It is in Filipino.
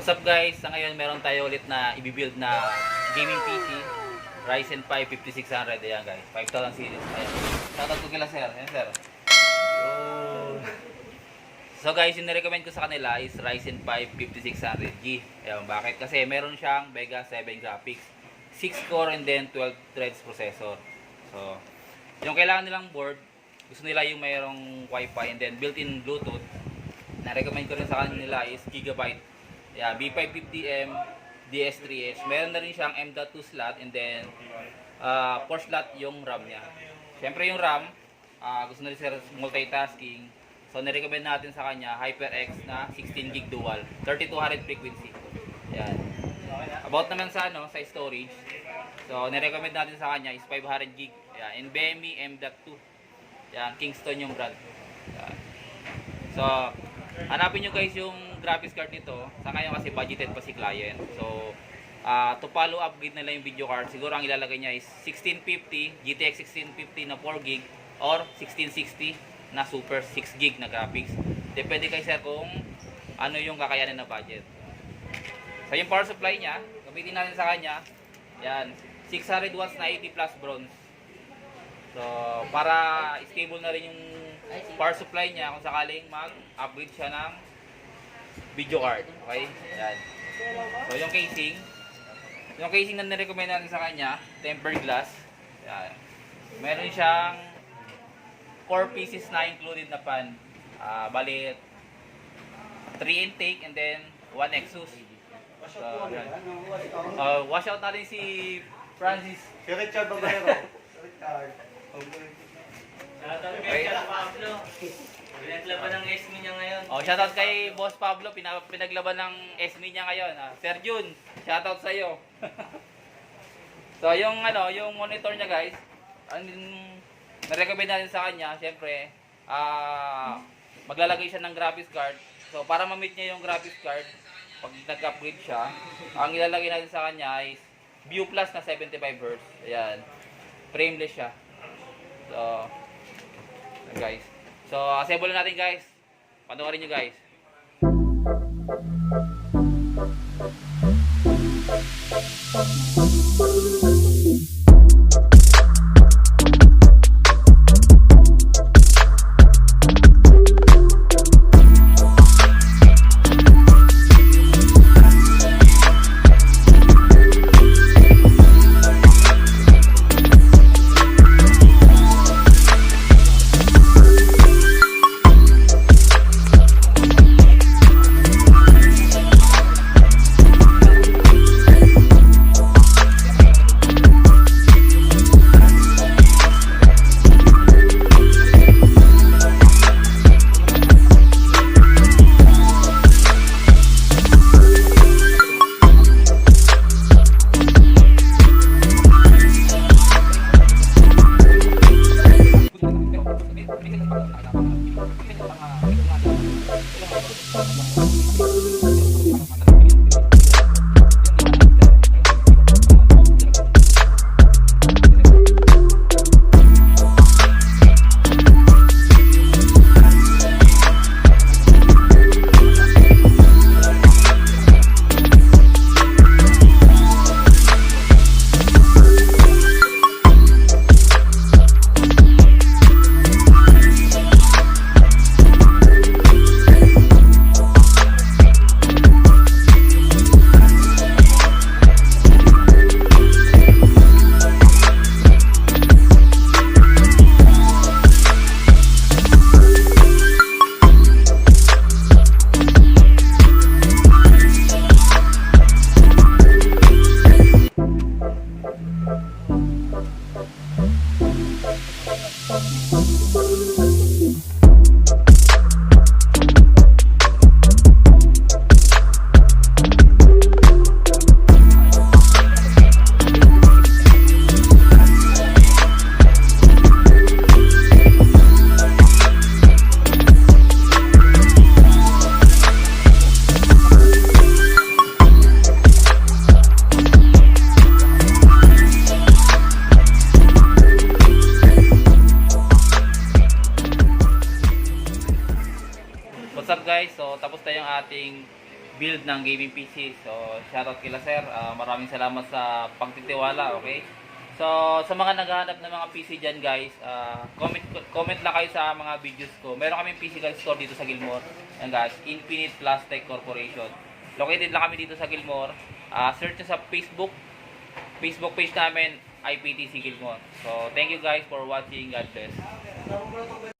What's up guys? Sa ngayon meron tayo ulit na i-build na gaming PC Ryzen 5 5600. Ayan guys, 5000 series. Ayan. Shoutout ko kila sir. Ayan sir. So guys, yung nirecommend ko sa kanila is Ryzen 5 5600G. Ayan, bakit? Kasi meron siyang Vega 7 graphics, 6 core and then 12 threads processor. So, yung kailangan nilang board, gusto nila yung mayroong Wi-Fi and then built-in Bluetooth. Na-recommend ko rin sa kanila is Gigabyte. Yeah, B550M DS3H. Meron na rin siyang M.2 slot and then 4 slot yung RAM niya. Siyempre yung RAM, gusto na rin sa multitasking. So nirecommend natin sa kanya HyperX na 16 GB dual, 3200 frequency. Yan. About naman sa sa storage. So nirecommend natin sa kanya is 500 GB. Yan, NVMe M.2. Yan, Kingston yung brand. Yan. So hanapin nyo guys yung graphics card nito. Sa ngayon kasi budgeted pa si client. So, to follow upgrade nila yung video card, siguro ang ilalagay niya is 1650, GTX 1650 na 4GB or 1660 na super 6GB na graphics. Depende kay sir kung ano yung kakayanin na budget. So, yung power supply niya, gamitin natin sa kanya. Yan, 600 watts na 80 plus bronze. So, para stable na rin yung power supply niya kung sakaling mag-upgrade siya ng video card. Okay? Yan. So, yung casing na nirecommend natin sa kanya, tempered glass. Yan. Meron siyang 4 pieces na included na pan. Bali, 3 intake and then 1 exhaust. So, yan. Wash out natin si Francis. Si Richard Babayero. Richard. Okay. Pinaglaban ng SME niya ngayon. Shoutout kay Boss Pablo, pinaglaban ng SME niya ngayon. Sir Jun, shoutout sa iyo. So, yung yung monitor niya, guys, na-recommend natin sa kanya, syempre, maglalagay siya ng graphics card. So, para ma-meet niya yung graphics card, pag nag-upgrade siya, ang ilalagay natin sa kanya is View Plus na 75Hz. Ayan. Frameless siya. So, guys. So, assemble natin guys. Panoorin nyo guys. build ng gaming PC. So, shoutout kila sir. Maraming salamat sa pagtitiwala, okay? So, sa mga naghahanap ng mga PC dyan guys, comment lang kayo sa mga videos ko. Meron kaming physical store dito sa Gilmore. Yan guys, Infinite Plus Tech Corporation. Located lang kami dito sa Gilmore. Search nyo sa Facebook page namin, IPTC Gilmore. So, thank you guys for watching. God bless. Kasama mo na itong